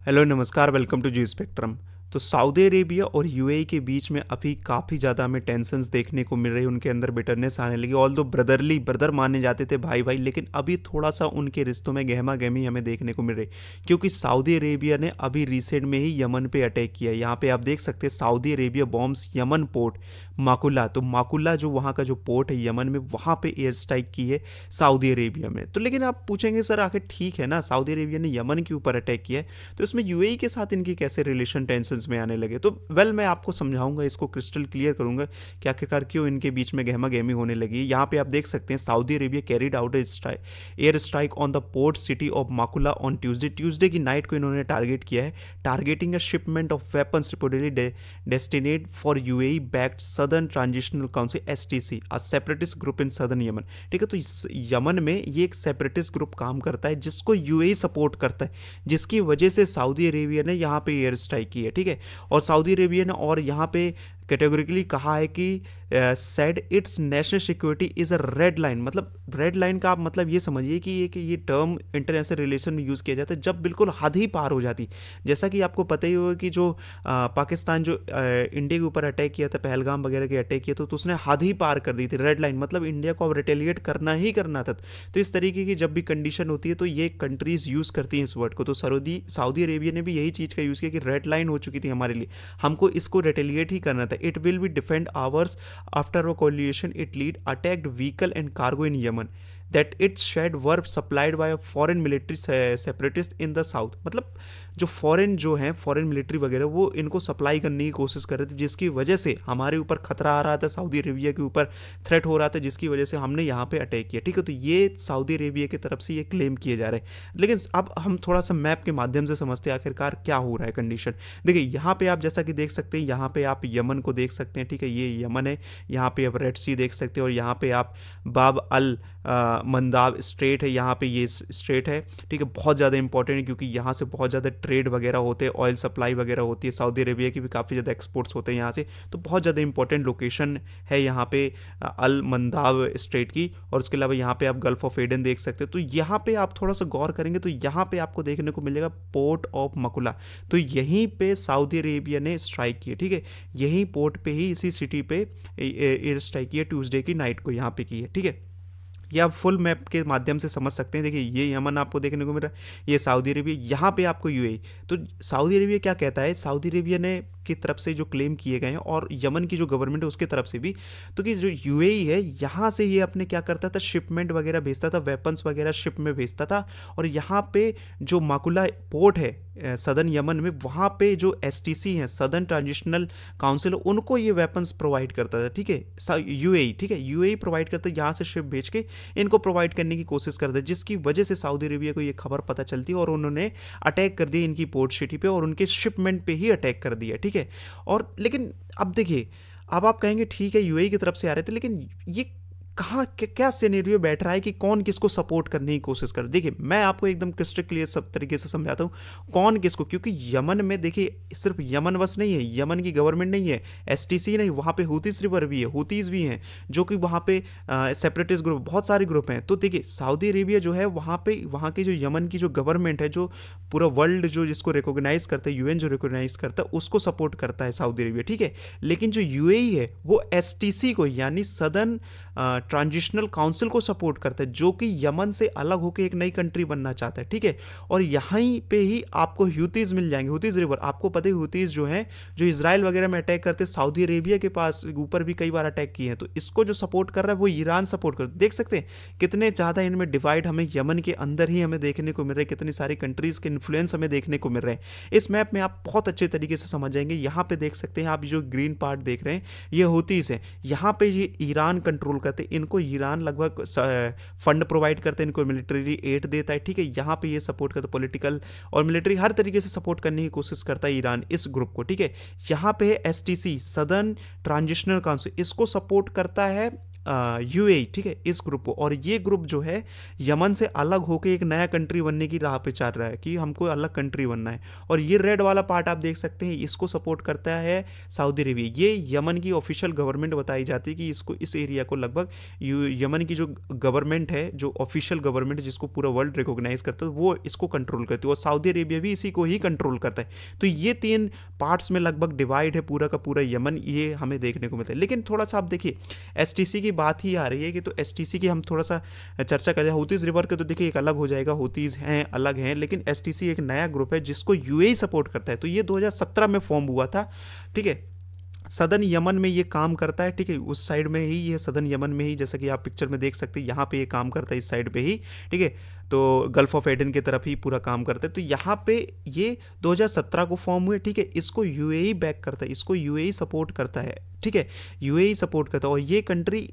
Hello नमस्कार, welcome to G spectrum. तो Saudi Arabia और यूएई के बीच में अभी काफ़ी ज़्यादा हमें टेंशन्स देखने को मिल रही है। उनके अंदर बिटरनेस आने लगी। ऑल दो ब्रदर माने जाते थे, भाई भाई, लेकिन अभी थोड़ा सा उनके रिश्तों में गहमा गहमी हमें देखने को मिल रही, क्योंकि सऊदी अरेबिया ने अभी रिसेंट में ही यमन पे अटैक किया। यहाँ पे आप देख सकते हैं Saudi Arabia bombs Yemen port Mukalla. तो माकुला जो वहाँ का जो पोर्ट है यमन में, वहाँ पे एयर स्ट्राइक की है सऊदी अरेबिया में। तो लेकिन आप पूछेंगे सर आखिर ठीक है ना, सऊदी अरेबिया ने यमन के ऊपर अटैक किया है, तो इसमें यूएई के साथ इनकी कैसे रिलेशन टेंशन्स में आने लगे। तो मैं आपको समझाऊंगा, इसको क्रिस्टल क्लियर करूंगा कि आखिरकार क्यों इनके बीच में गहमा गहमी होने लगी। यहाँ पे आप देख सकते हैं Saudi Arabia carried out air strike on the port city of Mukalla on Tuesday की नाइट को इन्होंने टारगेट किया है, targeting a shipment of weapons reportedly destined for UAE backed southern transitional council STC, a separatist group in southern Yemen. ठीक है, तो Yemen में ये एक सेपरेटिस्ट ग्रुप काम करता है जिसको यूएई सपोर्ट करता है, जिसकी वजह से सऊदी अरेबिया ने यहाँ पे एयर स्ट्राइक की है। ठीक है, और सऊदी अरेबिया ने और यहाँ पे कैटेगोरिकली कहा है कि said it's national security is a red line. मतलब रेड लाइन का आप मतलब ये समझिए कि ये टर्म इंटरनेशनल रिलेशन में यूज़ किया जाता है जब बिल्कुल हद ही पार हो जाती। जैसा कि आपको पता ही होगा कि जो पाकिस्तान जो इंडिया के ऊपर अटैक किया था, पहलगाम वगैरह के अटैक किया था, तो उसने हद ही पार कर दी थी। रेड लाइन मतलब इंडिया को अब रिटेलिएट करना ही करना था। तो इस तरीके की जब भी कंडीशन होती है तो ये कंट्रीज़ यूज़ करती हैं इस वर्ड को। तो सऊदी अरेबिया ने भी यही चीज़ का यूज़ किया कि रेड लाइन हो चुकी थी हमारे लिए, हमको इसको रिटेलिएट ही करना था। It will be defend hours after a collision it lead attacked vehicle and cargo in Yemen that it's shed verb supplied by foreign military separatist in the south. मतलब जो फॉरेन मिलिट्री वगैरह वो इनको supply करने की कोशिश कर रहे थे, जिसकी वजह से हमारे ऊपर खतरा आ रहा था, सऊदी अरेबिया के ऊपर थ्रेट हो रहा था, जिसकी वजह से हमने यहाँ पे अटैक किया। ठीक है, तो ये सऊदी अरेबिया की तरफ से ये क्लेम किए जा रहे हैं। लेकिन अब हम थोड़ा सा मैप के माध्यम से समझते हैं आखिरकार क्या हो रहा है कंडीशन। देखिए यहाँ पे आप जैसा कि देख सकते हैं, यहाँ पे आप यमन को देख सकते हैं। ठीक है, ये यमन है। यहाँ पे आप रेड सी देख सकते हैं, और यहाँ पे आप बाब अल मंदाब स्ट्रेट है, यहाँ पे ये स्ट्रेट है। ठीक है, बहुत ज़्यादा इंपॉर्टेंट है क्योंकि यहाँ से बहुत ज़्यादा ट्रेड वगैरह होते हैं, ऑयल सप्लाई वगैरह होती है, सऊदी अरेबिया की भी काफ़ी ज़्यादा एक्सपोर्ट्स होते हैं यहाँ से। तो बहुत ज़्यादा इंपॉर्टेंट लोकेशन है यहाँ पे अल मंदाब स्ट्रेट की। और उसके अलावा यहाँ पे आप गल्फ ऑफ एडन देख सकते हैं। तो यहाँ पे आप थोड़ा सा गौर करेंगे तो यहाँ पे आपको देखने को मिलेगा पोर्ट ऑफ मकुला। तो यहीं पे सऊदी अरेबिया ने स्ट्राइक की है। ठीक है, यहीं पोर्ट पे ही, इसी सिटी पे एयर स्ट्राइक की है, ट्यूसडे की नाइट को यहाँ पे की है। ठीक है, ये आप फुल मैप के माध्यम से समझ सकते हैं। देखिए ये यमन आपको देखने को मिल रहा है, ये सऊदी अरेबिया, यहाँ पे आपको यूएई। तो सऊदी अरेबिया क्या कहता है, सऊदी अरेबिया ने की तरफ से जो क्लेम किए गए हैं, और यमन की जो गवर्नमेंट है उसके तरफ से भी, तो कि जो यूएई है यहाँ से ये अपने क्या करता था, शिपमेंट वगैरह भेजता था, वेपन्स वगैरह शिप में भेजता था। और यहाँ पे जो माकुला पोर्ट है सदर्न यमन में, वहाँ पे जो एसटीसी है, सदर्न ट्रांजिशनल काउंसिल, उनको ये वेपन्स प्रोवाइड करता था। ठीक है, यूएई, ठीक है, यूएई प्रोवाइड करता है, यहाँ से शिप भेज के इनको प्रोवाइड करने की कोशिश करते हैं, जिसकी वजह से सऊदी अरेबिया को ये खबर पता चलती है और उन्होंने अटैक कर दिया इनकी पोर्ट सिटी पे, और उनके शिपमेंट पे ही अटैक कर दिया। ठीक है, और लेकिन अब देखिए, अब आप कहेंगे ठीक है यूएई की तरफ से आ रहे थे, लेकिन ये कहाँ क्या सिनेरियो बैठ रहा है कि कौन किसको सपोर्ट करने की कोशिश कर। देखिए मैं आपको एकदम क्रिस्टल क्लियर सब तरीके से समझाता हूँ कौन किसको, क्योंकि यमन में देखिए सिर्फ यमन बस नहीं है, यमन की गवर्नमेंट नहीं है, एसटीसी नहीं, वहाँ पे हुतीस रिवर भी है, हुतीस भी हैं, जो कि वहाँ पे सेपरेटिस्ट ग्रुप, बहुत सारे ग्रुप हैं। तो देखिए सऊदी अरेबिया जो है वहाँ पे, वहाँ की जो यमन की जो गवर्नमेंट है, जो पूरा वर्ल्ड जो जिसको रिकॉग्नाइज करता है, यूएन जो रिकॉग्नाइज करता है, उसको सपोर्ट करता है सऊदी अरेबिया। ठीक है, लेकिन जो यूएई है वो एसटीसी को, यानी सदर्न ट्रांजिशनल काउंसिल को सपोर्ट करता है, जो कि यमन से अलग होकर एक नई कंट्री बनना चाहता है। ठीक है, और यहीं पे ही आपको हुतीज मिल जाएंगे, हुतीज रिवर। आपको पता है हुतीज जो है, जो इजराइल वगैरह में अटैक करते, सऊदी अरेबिया के पास ऊपर भी कई बार अटैक किए हैं। तो इसको जो सपोर्ट कर रहा है वो ईरान सपोर्ट कर, देख सकते हैं कितने ज़्यादा इनमें डिवाइड हमें यमन के अंदर ही हमें देखने को मिल रहा है, कितनी सारी कंट्रीज़ के इन्फ्लुएंस हमें देखने को मिल रहे हैं। इस मैप में आप बहुत अच्छे तरीके से समझ जाएंगे। यहाँ पे देख सकते हैं आप, जो ग्रीन पार्ट देख रहे हैं ये हुतीज है, यहाँ पे ये ईरान कंट्रोल करते हैं, इनको ईरान लगभग फंड प्रोवाइड करते हैं, इनको मिलिट्री एड देता है। ठीक है, यहाँ पे ये सपोर्ट करता है, पॉलिटिकल और मिलिट्री हर तरीके से सपोर्ट करने की कोशिश करता है ईरान इस ग्रुप को। ठीक है, यहाँ पे है एसटीसी, सदर्न ट्रांजिशनल काउंसिल, इसको सपोर्ट करता है यूएई, ठीक है, इस ग्रुप को। और ये ग्रुप जो है यमन से अलग होकर एक नया कंट्री बनने की राह पे चल रहा है कि हमको अलग कंट्री बनना है। और ये रेड वाला पार्ट आप देख सकते हैं, इसको सपोर्ट करता है सऊदी अरेबिया। ये यमन की ऑफिशियल गवर्नमेंट बताई जाती है कि इसको, इस एरिया को लगभग यमन की जो गवर्नमेंट है, जो ऑफिशियल गवर्नमेंट है जिसको पूरा वर्ल्ड रिकॉग्नाइज करता है, वो इसको कंट्रोल करती है। और सऊदी अरेबिया भी इसी को ही कंट्रोल करता है। तो ये 3 पार्ट्स में लगभग डिवाइड है पूरा का पूरा यमन, ये हमें देखने को मिलता है। लेकिन थोड़ा सा आप देखिए, एसटीसी की बात ही आ रही है कि तो एसटीसी की हम थोड़ा सा चर्चा करें। हूतीज रिवर के तो देखिए एक अलग हो जाएगा, हूतीज हैं अलग हैं, लेकिन एसटीसी एक नया ग्रुप है जिसको यूएई सपोर्ट करता है। तो ये 2017 में फॉर्म हुआ था, ठीक है। सदर्न यमन में ये काम करता है, ठीक है, उस साइड में ही, ये सदर्न यमन में ही, जैसा कि आप पिक्चर में देख सकते हैं, यहाँ पे ये काम करता है, इस साइड पे ही, ठीक है। तो गल्फ ऑफ एडन की तरफ ही पूरा काम करते हैं। तो यहाँ पे ये 2017 को फॉर्म हुए, ठीक है। इसको यूएई बैक करता है, इसको यूएई सपोर्ट करता है, ठीक है, यूएई सपोर्ट करता है। और ये कंट्री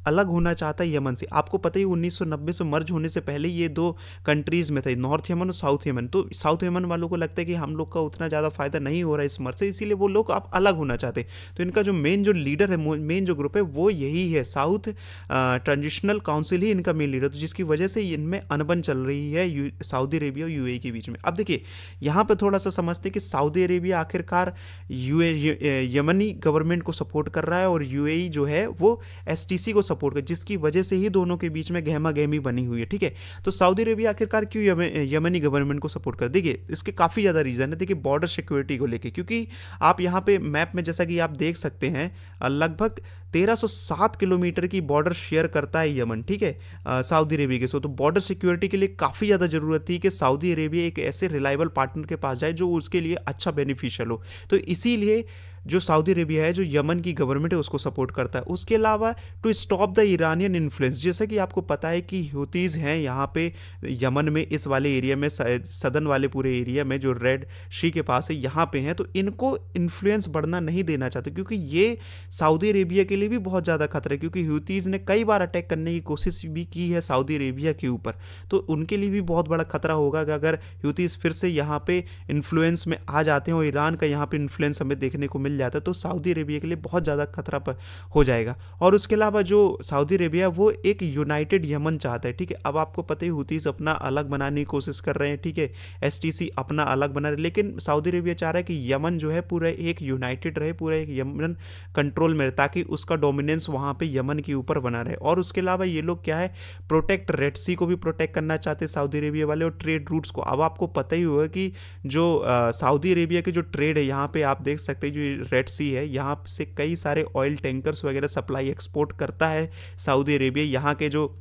अलग होना चाहता है यमन से। आपको पता ही 1990 से मर्ज होने से पहले ये 2 कंट्रीज में थे, नॉर्थ यमन और साउथ यमन। तो साउथ यमन वालों को लगता है कि हम लोग का उतना ज़्यादा फायदा नहीं हो रहा है इस मर्ज से, इसीलिए वो लोग अब अलग होना चाहते हैं। तो इनका जो मेन जो लीडर है, मेन जो ग्रुप है, वो यही है, साउथ ट्रांजिशनल काउंसिल ही इनका मेन लीडर। तो जिसकी वजह से इनमें अनबन चल रही है सऊदी अरेबिया और यूएई के बीच में। अब देखिए यहाँ पर थोड़ा सा समझते हैं कि सऊदी अरेबिया आखिरकार यमनी गवर्नमेंट को सपोर्ट कर रहा है और यूएई जो है वो एसटीसी को सपोर्ट कर, जिसकी वजह से ही दोनों के बीच में गहमा गहमी बनी हुई है, ठीक है। तो सऊदी अरेबिया आखिरकार क्यों यमनी गवर्नमेंट को सपोर्ट कर, देखिए इसके काफ़ी ज़्यादा रीज़न है। देखिए बॉर्डर सिक्योरिटी को लेके, क्योंकि आप यहाँ पे मैप में जैसा कि आप देख सकते हैं, लगभग 1307 किलोमीटर की बॉर्डर शेयर करता है यमन, ठीक है, सऊदी अरेबिया के साथ। तो बॉर्डर सिक्योरिटी के लिए काफ़ी ज़्यादा ज़रूरत थी कि सऊदी अरेबिया एक ऐसे रिलायबल पार्टनर के पास जाए जो उसके लिए अच्छा बेनिफिशियल हो। तो इसीलिए जो सऊदी अरेबिया है, जो यमन की गवर्नमेंट है, उसको सपोर्ट करता है। उसके अलावा to stop the Iranian influence, जैसा कि आपको पता है कि हूतीज़ हैं यहाँ पे यमन में, इस वाले एरिया में, सदर्न वाले पूरे एरिया में जो रेड सी के पास है, यहाँ पे हैं। तो इनको इन्फ्लुएंस बढ़ना नहीं देना चाहते, क्योंकि ये सऊदी अरेबिया के लिए भी बहुत ज़्यादा खतरा है, क्योंकि हूतीज़ ने कई बार अटैक करने की कोशिश भी की है सऊदी अरेबिया के ऊपर। तो उनके लिए भी बहुत बड़ा खतरा होगा कि अगर हूतीज़ फिर से यहाँ पे इन्फ्लुएंस में आ जाते हैं और ईरान का यहाँ पे इन्फ्लुएंस हमें देखने को मिल जाता है, तो सऊदी अरेबिया के लिए बहुत ज़्यादा खतरा हो जाएगा। और उसके अलावा जो सऊदी अरेबिया, वो एक यूनाइटेड यमन चाहता है, ठीक है। अब आपको पता ही हूतीज़ अपना अलग बनाने की कोशिश कर रहे हैं, ठीक है, एसटीसी अपना अलग बना रहे, लेकिन सऊदी अरेबिया चाह रहा है कि यमन जो है पूरा एक यूनाइटेड रहे, पूरा एक यमन कंट्रोल में रहे, ताकि उसका डोमिनेंस वहाँ पे यमन के ऊपर बना रहे। और उसके अलावा ये लोग क्या है, प्रोटेक्ट रेड सी को भी प्रोटेक्ट करना चाहते हैं सऊदी अरेबिया वाले, और ट्रेड रूट्स को। अब आपको पता ही होगा कि जो सऊदी अरेबिया के जो ट्रेड है, यहाँ पे आप देख सकते हैं जो रेड सी है, यहाँ से कई सारे ऑयल टैंकर्स वगैरह सप्लाई एक्सपोर्ट करता है सऊदी अरेबिया, यहाँ के जो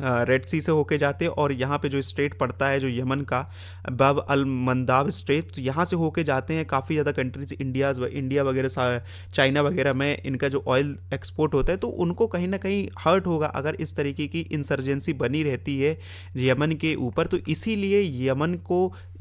रेड सी से होके जाते हैं। और यहाँ पे जो स्ट्रेट पड़ता है जो यमन का, बाब अल मंदाब स्ट्रेट, तो यहाँ से होके जाते हैं काफ़ी ज़्यादा कंट्रीज, इंडिया वगैरह, चाइना वगैरह में इनका जो ऑयल एक्सपोर्ट होता है। तो उनको कहीं ना कहीं हर्ट होगा अगर इस तरीके की इंसर्जेंसी बनी रहती है यमन के ऊपर। तो इसीलिए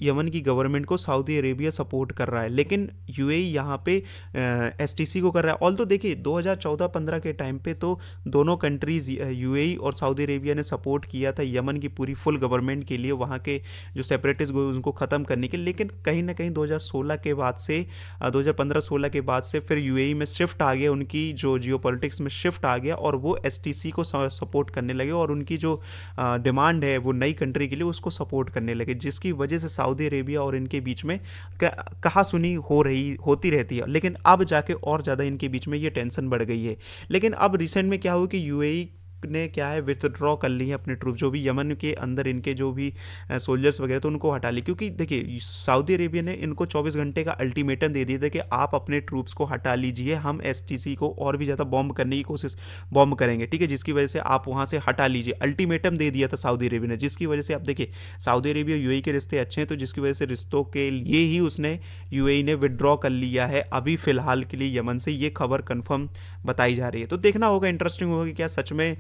यमन की गवर्नमेंट को सऊदी अरेबिया सपोर्ट कर रहा है, लेकिन यूएई यहाँ पे एसटीसी को कर रहा है। ऑल तो देखिए 2014-15 के टाइम पे तो दोनों कंट्रीज यूएई और सऊदी अरेबिया ने सपोर्ट किया था यमन की पूरी फुल गवर्नमेंट के लिए, वहाँ के जो सेपरेटिस्ट उनको ख़त्म करने के लिए। लेकिन कहीं ना कहीं 2016 के बाद से, 2015-16 के बाद से फिर यूएई में शिफ्ट आ गया, उनकी जो जियोपॉलिटिक्स में शिफ्ट आ गया, और वो एसटीसी को सपोर्ट करने लगे, और उनकी जो डिमांड है वो नई कंट्री के लिए उसको सपोर्ट करने लगे, जिसकी वजह से सऊदी अरेबिया और इनके बीच में कहा सुनी होती रहती है। लेकिन अब जाके और ज़्यादा इनके बीच में ये टेंशन बढ़ गई है। लेकिन अब रिसेंट में क्या हुआ कि यूएई ने क्या है विथड्रॉ कर ली है अपने ट्रूप, जो भी यमन के अंदर इनके जो भी सोल्जर्स वगैरह, तो उनको हटा ली। क्योंकि देखिए सऊदी अरेबिया ने इनको 24 घंटे का अल्टीमेटम दे दिया था कि आप अपने ट्रूप्स को हटा लीजिए, हम एसटीसी को और भी ज़्यादा बॉम्ब करने की कोशिश करेंगे, ठीक है, जिसकी वजह से आप वहाँ से हटा लीजिए। अल्टीमेटम दे दिया था सऊदी अरेबिया ने, जिसकी वजह से आप देखिए सऊदी अरेबिया यूएई के रिश्ते अच्छे हैं, तो जिसकी वजह से रिश्तों के लिए ही उसने यूएई ने विदड्रॉ कर लिया है अभी फ़िलहाल के लिए यमन से। ये खबर कन्फर्म बताई जा रही है। तो देखना होगा, इंटरेस्टिंग होगा कि क्या सच में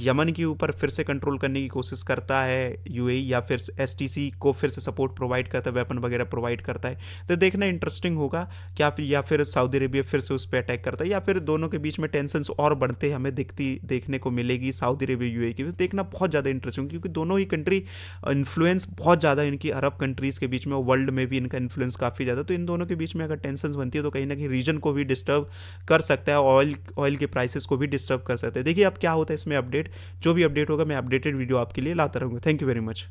यमन के ऊपर फिर से कंट्रोल करने की कोशिश करता है यूएई, या फिर एसटीसी को फिर से सपोर्ट प्रोवाइड करता है, वेपन वगैरह प्रोवाइड करता है। तो देखना इंटरेस्टिंग होगा क्या फिर, या फिर सऊदी अरेबिया फिर से उस पर अटैक करता है, या फिर दोनों के बीच में टेंशंस और बढ़ते हमें देखने को मिलेगी सऊदी अरेबिया यूएई की। देखना बहुत ज़्यादा इंटरेस्टिंग, क्योंकि दोनों ही कंट्री इन्फ्लुएंस बहुत ज़्यादा इनकी अरब कंट्रीज़ के बीच में, वर्ल्ड में भी इनका इन्फ्लुएंस काफ़ी ज़्यादा। तो इन दोनों के बीच में अगर टेंशन बनती है तो कहीं ना कहीं रीजन को भी डिस्टर्ब कर सकता है, ऑयल के प्राइसेस को भी डिस्टर्ब कर सकते हैं। देखिए अब क्या होता है इसमें अपडेट, जो भी अपडेट होगा मैं अपडेटेड वीडियो आपके लिए लाता रहूँगा। Thank you very much.